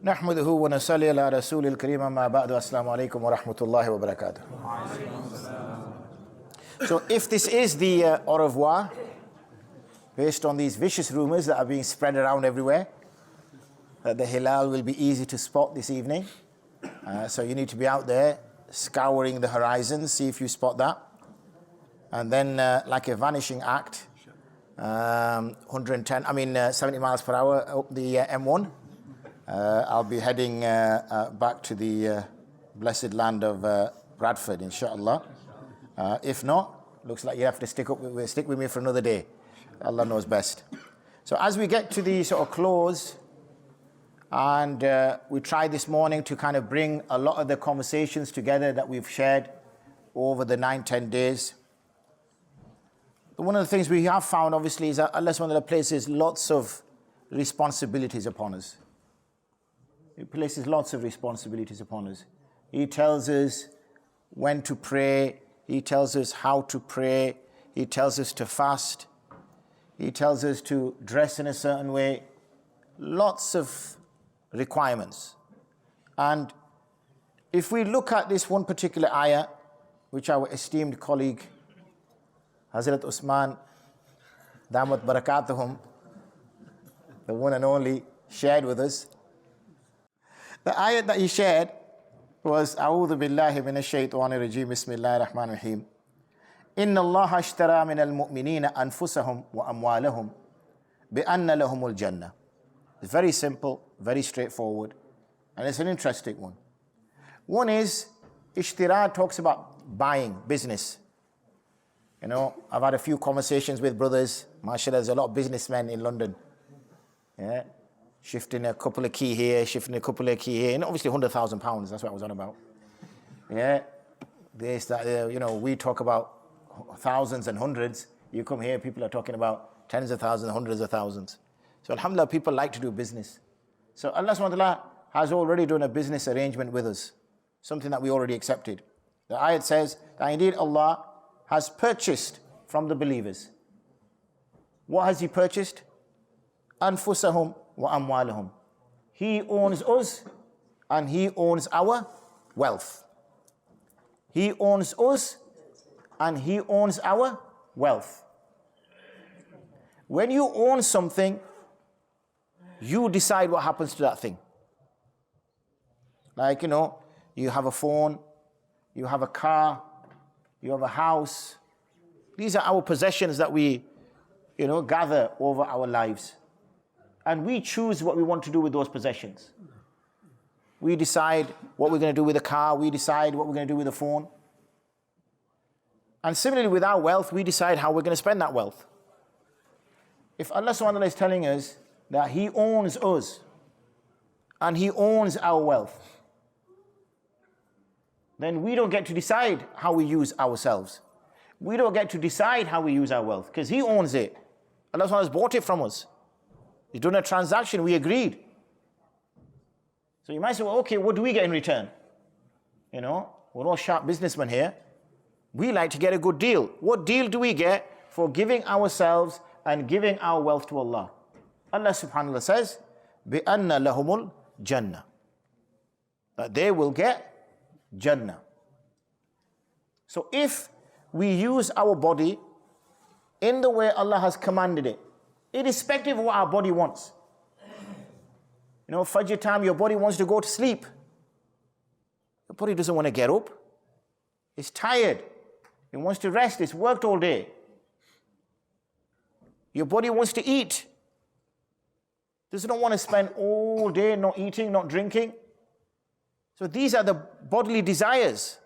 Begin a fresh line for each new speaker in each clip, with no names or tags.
نحمده ونصلي على رسول الكريم أما بعد السلام عليكم ورحمة الله وبركاته. So if this is the au revoir, based on these vicious rumors that are being spread around everywhere, that the hilal will be easy to spot this evening, so you need to be out there scouring the horizon, see if you spot that, and then like a vanishing act, 70 miles per hour up the M1. I'll be heading back to the blessed land of Bradford, inshallah. If not, looks like you have to stick with me for another day. Allah knows best. So as we get to the sort of close, and we tried this morning to kind of bring a lot of the conversations together that we've shared over the 9-10 days. But one of the things we have found, obviously, is that Allah subhanahu wa ta'ala places lots of responsibilities upon us. He places lots of responsibilities upon us. He tells us when to pray. He tells us how to pray. He tells us to fast. He tells us to dress in a certain way. Lots of requirements. And if we look at this one particular ayah, which our esteemed colleague, Hazrat Usman, Damat Barakatuhum, the one and only, shared with us. The ayat that he shared was A'udhu billahi minash shaitanir rajim, Bismillahir Rahmanir Rahim. Inna Allah ashtara min al-mu'minina anfusahum wa amwalahum bi anna lahumul jannah. It's very simple, very straightforward, and it's an interesting one. One is, ishtira talks about buying, business. You know, I've had a few conversations with brothers. MashaAllah, there's a lot of businessmen in London. Yeah. Shifting a couple of key here, shifting a couple of key here, and obviously £100,000, that's what I was on about. Yeah, this, that, we talk about thousands and hundreds. You come here, people are talking about tens of thousands, hundreds of thousands. So alhamdulillah, people like to do business. So Allah subhanahu wa ta'ala has already done a business arrangement with us, something that we already accepted. The ayat says that indeed Allah has purchased from the believers. What has He purchased? Anfusahum wa amwalahum. He owns us and He owns our wealth. He owns us and He owns our wealth. When you own something, you decide what happens to that thing. Like, you have a phone, you have a car, you have a house. These are our possessions that we, gather over our lives. And we choose what we want to do with those possessions. We decide what we're going to do with the car. We decide what we're going to do with the phone. And similarly with our wealth, we decide how we're going to spend that wealth. If Allah subhanahu wa ta'ala is telling us that He owns us and He owns our wealth, then we don't get to decide how we use ourselves. We don't get to decide how we use our wealth because He owns it. Allah subhanahu wa ta'ala has bought it from us. He's done a transaction, we agreed. So you might say, well, okay, what do we get in return? We're all sharp businessmen here. We like to get a good deal. What deal do we get for giving ourselves and giving our wealth to Allah? Allah subhanahu wa ta'ala says, بِأَنَّ لَهُمُ الْجَنَّةِ, that they will get Jannah. So if we use our body in the way Allah has commanded it, irrespective of what our body wants. Fajr time, your body wants to go to sleep. Your body doesn't want to get up. It's tired. It wants to rest. It's worked all day. Your body wants to eat. Does not want to spend all day not eating, not drinking. So these are the bodily desires.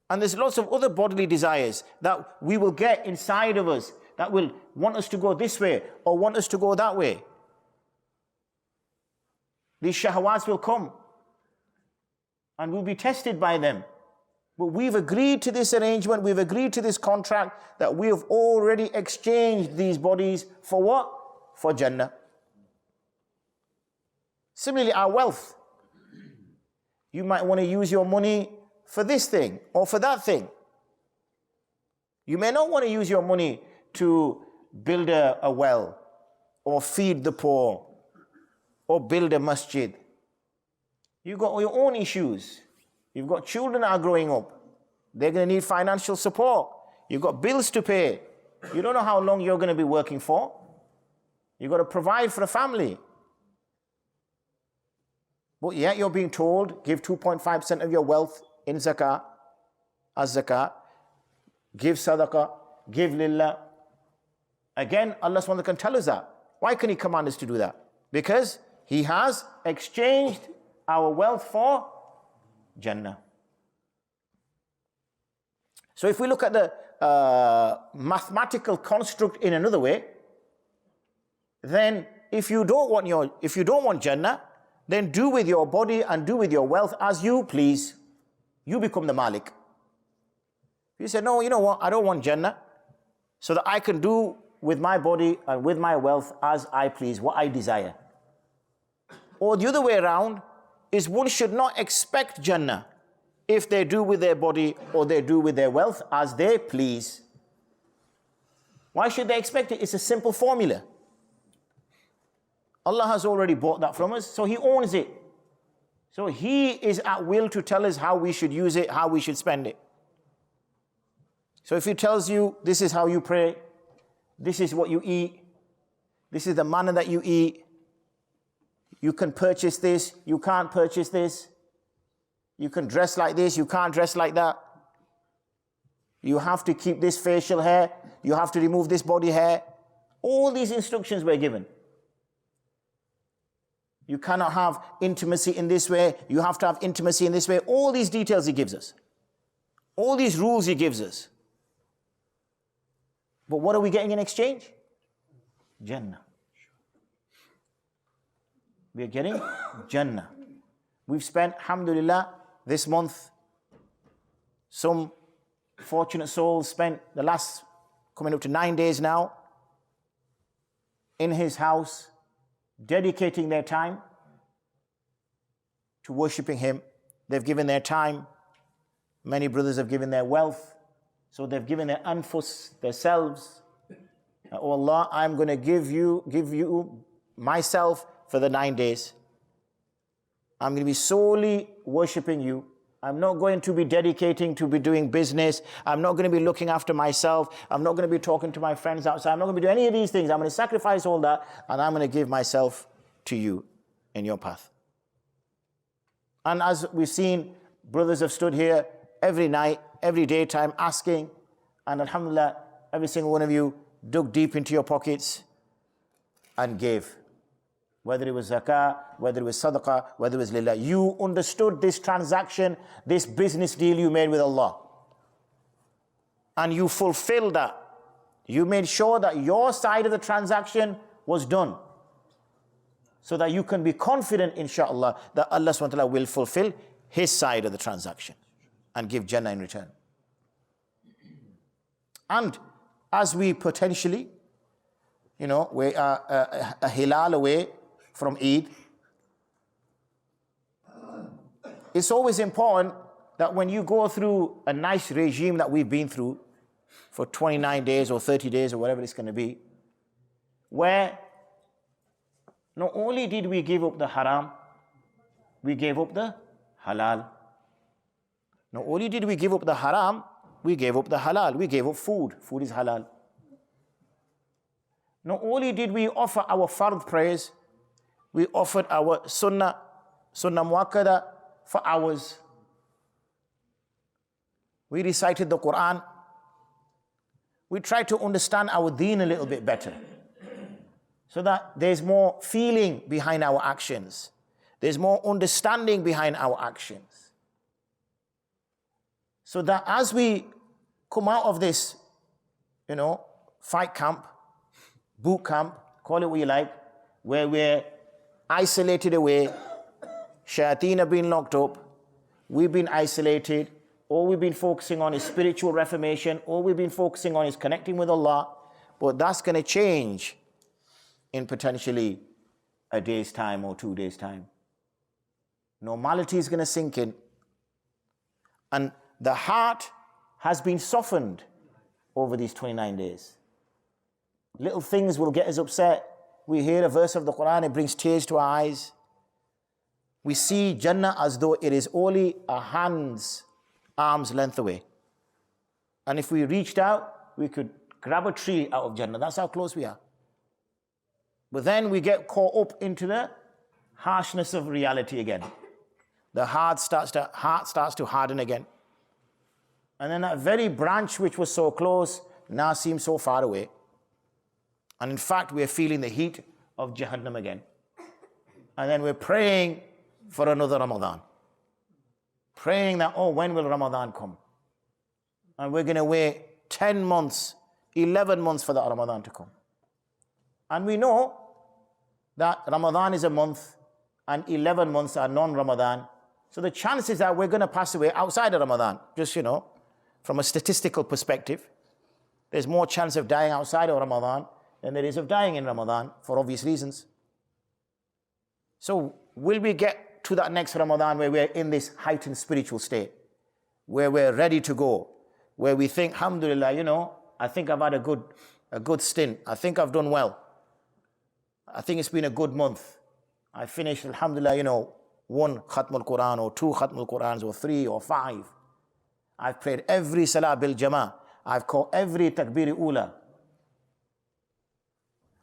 And there's lots of other bodily desires that we will get inside of us that will want us to go this way or want us to go that way. These shahwats will come and we'll be tested by them. But we've agreed to this arrangement, we've agreed to this contract that we have already exchanged these bodies for what? For Jannah. Similarly, our wealth. You might want to use your money for this thing or for that thing. You may not want to use your money to build a well or feed the poor or build a masjid You've got your own issues. You've got children that are growing up. They're going to need financial support. You've got bills to pay. You don't know how long you're going to be working for. You've got to provide for a family. But yet you're being told, give 2.5% of your wealth in zakah, as zakah, give sadaqah, give lillah. Again, Allah SWT can tell us that. Why can He command us to do that? Because He has exchanged our wealth for Jannah. So if we look at the mathematical construct in another way, then if you don't want Jannah, then do with your body and do with your wealth as you please. You become the Malik. You say, no, you know what, I don't want Jannah, so that I can do with my body and with my wealth as I please, what I desire. Or the other way around is one should not expect Jannah if they do with their body or they do with their wealth as they please. Why should they expect it? It's a simple formula. Allah has already bought that from us, so He owns it. So He is at will to tell us how we should use it, how we should spend it. So if He tells you, this is how you pray, this is what you eat, this is the manner that you eat, you can purchase this, you can't purchase this, you can dress like this, you can't dress like that, you have to keep this facial hair, you have to remove this body hair. All these instructions were given. You cannot have intimacy in this way, you have to have intimacy in this way. All these details He gives us. All these rules He gives us. But what are we getting in exchange? Jannah. We are getting Jannah. We've spent, alhamdulillah, this month, some fortunate souls spent the last, coming up to 9 days now, in His house, dedicating their time to worshipping Him. They've given their time. Many brothers have given their wealth. So they've given their anfus, themselves. Oh Allah, I'm going to give you myself for the 9 days. I'm going to be solely worshipping You. I'm not going to be dedicating to be doing business. I'm not going to be looking after myself. I'm not going to be talking to my friends outside. I'm not going to be doing any of these things. I'm going to sacrifice all that and I'm going to give myself to You in Your path. And as we've seen, brothers have stood here every night, every daytime asking, and alhamdulillah, every single one of you dug deep into your pockets and gave. Whether it was zakah, whether it was sadaqah, whether it was lillah. You understood this transaction, this business deal you made with Allah. And you fulfilled that. You made sure that your side of the transaction was done. So that you can be confident, inshaAllah, that Allah SWT will fulfill His side of the transaction and give Jannah in return. And as we potentially, we are a hilal away from Eid, it's always important that when you go through a nice regime that we've been through for 29 days or 30 days or whatever it's going to be, where not only did we give up the haram, we gave up the halal. Not only did we give up the haram, we gave up the halal. We gave up food. Food is halal. Not only did we offer our fard prayers, we offered our sunnah muakkada for hours. We recited the Quran. We tried to understand our deen a little bit better, so that there's more feeling behind our actions. There's more understanding behind our actions. So that as we come out of this, fight camp, boot camp, call it what you like, where we're isolated away, shayateen have been locked up, we've been isolated, all we've been focusing on is spiritual reformation, all we've been focusing on is connecting with Allah, but that's going to change in potentially a day's time or 2 days' time. Normality is going to sink in. And the heart has been softened over these 29 days. Little things will get us upset. We hear a verse of the Quran, it brings tears to our eyes. We see Jannah as though it is only a arm's length away. And if we reached out, we could grab a tree out of Jannah. That's how close we are. But then we get caught up into the harshness of reality again. The heart starts to harden again. And then that very branch which was so close now seems so far away. And in fact, we're feeling the heat of Jahannam again. And then we're praying for another Ramadan. Praying that, oh, when will Ramadan come? And we're going to wait 10 months, 11 months for that Ramadan to come. And we know that Ramadan is a month and 11 months are non-Ramadan. So the chances that we're going to pass away outside of Ramadan, just, from a statistical perspective, there's more chance of dying outside of Ramadan than there is of dying in Ramadan for obvious reasons. So will we get to that next Ramadan where we're in this heightened spiritual state, where we're ready to go, where we think, alhamdulillah, I think I've had a good stint. I think I've done well. I think it's been a good month. I finished, alhamdulillah, 1 Khatmul Quran or 2 Khatmul Qurans or 3 or 5. I've prayed every Salah bil Jama'ah. I've caught every Takbir Ula.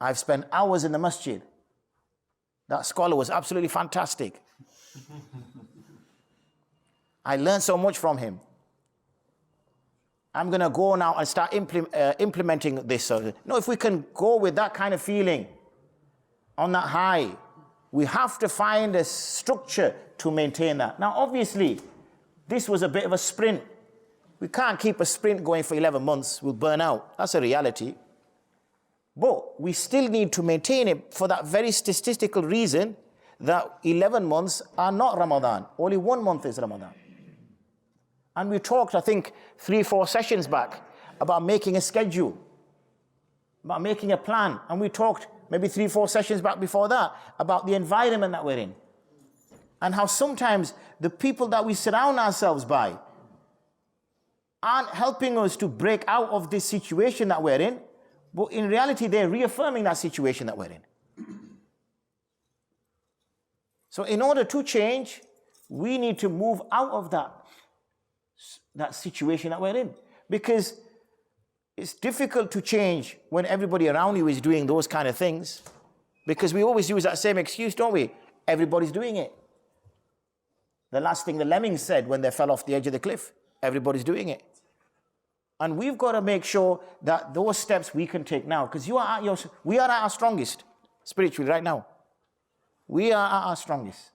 I've spent hours in the masjid. That scholar was absolutely fantastic. I learned so much from him. I'm going to go now and start implementing this. No, if we can go with that kind of feeling on that high, we have to find a structure to maintain that. Now, obviously, this was a bit of a sprint. We can't keep a sprint going for 11 months. We'll burn out. That's a reality. But we still need to maintain it for that very statistical reason that 11 months are not Ramadan. Only 1 month is Ramadan. And we talked, I think, 3-4 sessions back about making a schedule, about making a plan. And we talked maybe 3-4 sessions back before that about the environment that we're in. And how sometimes the people that we surround ourselves by aren't helping us to break out of this situation that we're in, but in reality, they're reaffirming that situation that we're in. So in order to change, we need to move out of that situation that we're in. Because it's difficult to change when everybody around you is doing those kind of things. Because we always use that same excuse, don't we? Everybody's doing it. The last thing the lemmings said when they fell off the edge of the cliff, everybody's doing it. And we've got to make sure that those steps we can take now, because we are at our strongest spiritually right now. We are at our strongest.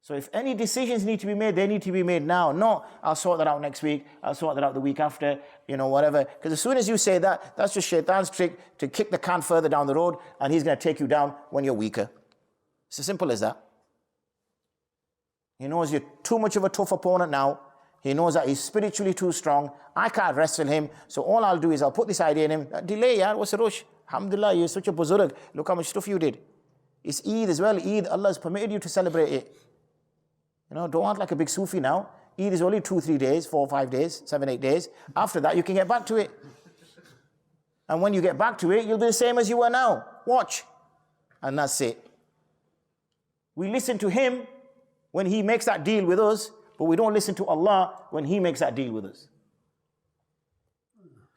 So if any decisions need to be made, they need to be made now. No, I'll sort that out next week, I'll sort that out the week after, whatever. Because as soon as you say that, that's just Shaitan's trick to kick the can further down the road, and he's going to take you down when you're weaker. It's as simple as that. He knows you're too much of a tough opponent now. He knows that he's spiritually too strong. I can't wrestle him. So all I'll do is I'll put this idea in him. Delay, yaar, what's the rush? Alhamdulillah, you're such a buzurg. Look how much stuff you did. It's Eid as well. Eid, Allah has permitted you to celebrate it. Don't act like a big Sufi now. Eid is only 2-3 days, 4-5 days, 7-8 days. After that, you can get back to it. And when you get back to it, you'll be the same as you were now. Watch. And that's it. We listen to him when he makes that deal with us, but we don't listen to Allah when he makes that deal with us.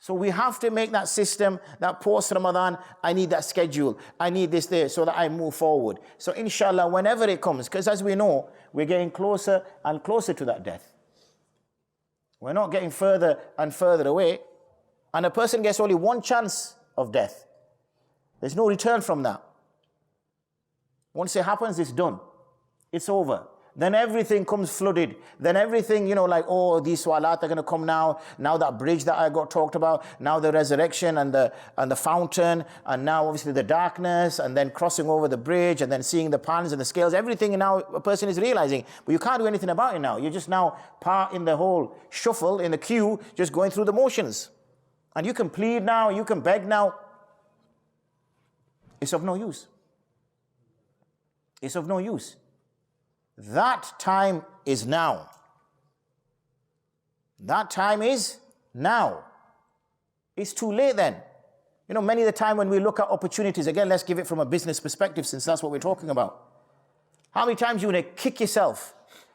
So we have to make that system, that post-Ramadan, I need that schedule, I need this there so that I move forward. So inshallah, whenever it comes, because as we know, we're getting closer and closer to that death. We're not getting further and further away. And a person gets only one chance of death. There's no return from that. Once it happens, it's done. It's over. Then everything comes flooded. Then everything, these swalat are going to come now. Now that bridge that I got talked about. Now the resurrection and the fountain. And now obviously the darkness. And then crossing over the bridge. And then seeing the pans and the scales. Everything now a person is realizing. But you can't do anything about it now. You're just now part in the whole shuffle, in the queue, just going through the motions. And you can plead now. You can beg now. It's of no use. It's of no use. That time is now. That time is now. It's too late then. Many of the time when we look at opportunities, again, let's give it from a business perspective since that's what we're talking about. How many times you want to kick yourself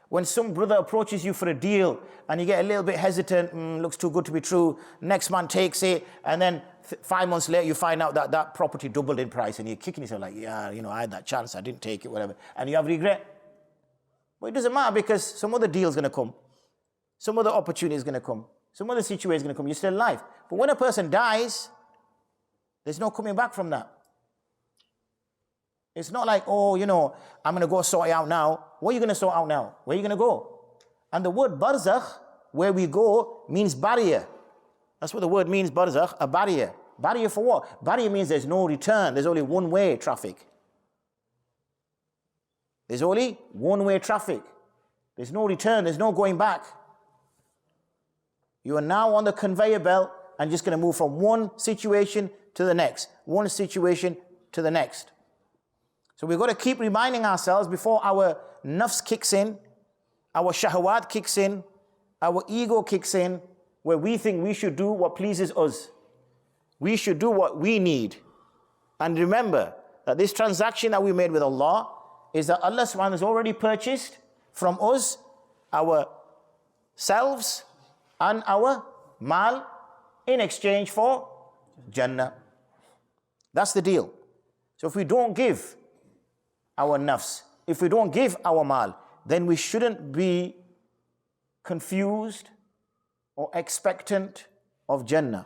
when some brother approaches you for a deal and you get a little bit hesitant, looks too good to be true, next man takes it, and then 5 months later you find out that that property doubled in price and you're kicking yourself like, yeah, you know, I had that chance, I didn't take it, whatever, and you have regret. But it doesn't matter because some other deal is going to come, some other opportunity is going to come, some other situation is going to come, you're still alive. But when a person dies, there's no coming back from that. It's not like, oh, you know, I'm going to go sort it out now. What are you going to sort out now? Where are you going to go? And the word barzakh, where we go, means barrier. That's what the word means, barzakh, a barrier. Barrier for what? Barrier means there's no return. There's only one-way traffic. There's only one-way traffic. There's no return. There's no going back. You are now on the conveyor belt and just going to move from one situation to the next, one situation to the next. So we've got to keep reminding ourselves before our nafs kicks in, our shahawat kicks in, our ego kicks in, where we think we should do what pleases us. We should do what we need. And remember that this transaction that we made with Allah is that Allah subhanahu wa ta'ala has already purchased from us our selves and our mal in exchange for Jannah. That's the deal. So if we don't give our nafs, if we don't give our mal, then we shouldn't be confused or expectant of Jannah,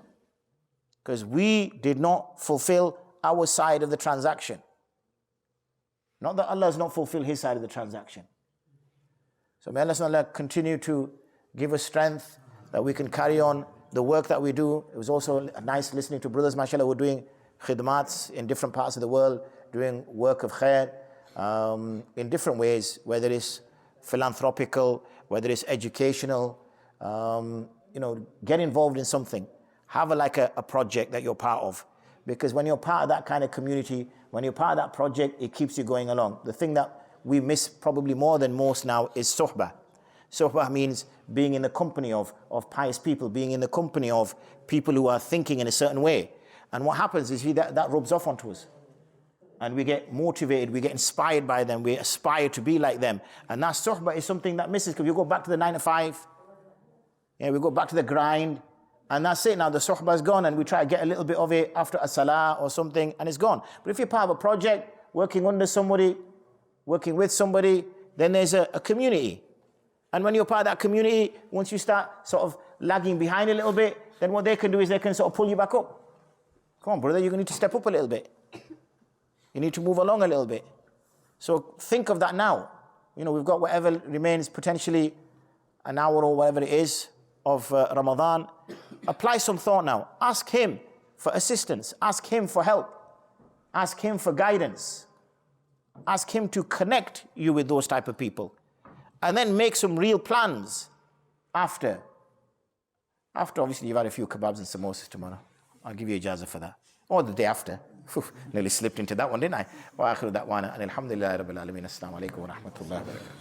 because we did not fulfill our side of the transaction. Not that Allah has not fulfilled His side of the transaction. So may Allah continue to give us strength that we can carry on the work that we do. It was also nice listening to brothers, mashallah, who are doing khidmats in different parts of the world, doing work of khair in different ways, whether it's philanthropical, whether it's educational. You know, get involved in something. Have a project that you're part of. Because when you're part of that kind of community, when you're part of that project, it keeps you going along. The thing that we miss probably more than most now is suhbah. Suhbah means being in the company of pious people, being in the company of people who are thinking in a certain way. And what happens is that rubs off onto us. And we get motivated, we get inspired by them, we aspire to be like them. And that suhbah is something that misses, because you go back to the 9 to 5, we go back to the grind, and that's it. Now the suhbah is gone, and we try to get a little bit of it after a salah or something, and it's gone. But if you're part of a project, working under somebody, working with somebody, then there's a community. And when you're part of that community, once you start sort of lagging behind a little bit, then what they can do is they can sort of pull you back up. Come on, brother, you're going to need to step up a little bit. You need to move along a little bit. So think of that now. You know, we've got whatever remains, potentially an hour or whatever it is of Ramadan. Apply some thought now. Ask Him for assistance. Ask Him for help. Ask Him for guidance. Ask Him to connect you with those type of people. And then make some real plans after. After, obviously, you've had a few kebabs and samosas tomorrow. I'll give you ijazah for that. Or the day after. Nearly slipped into that one, didn't I? Wa akhiru da'wana and alhamdulillahi rabbil alameen. Assalamu alaikum wa rahmatullahi wa barakatuh.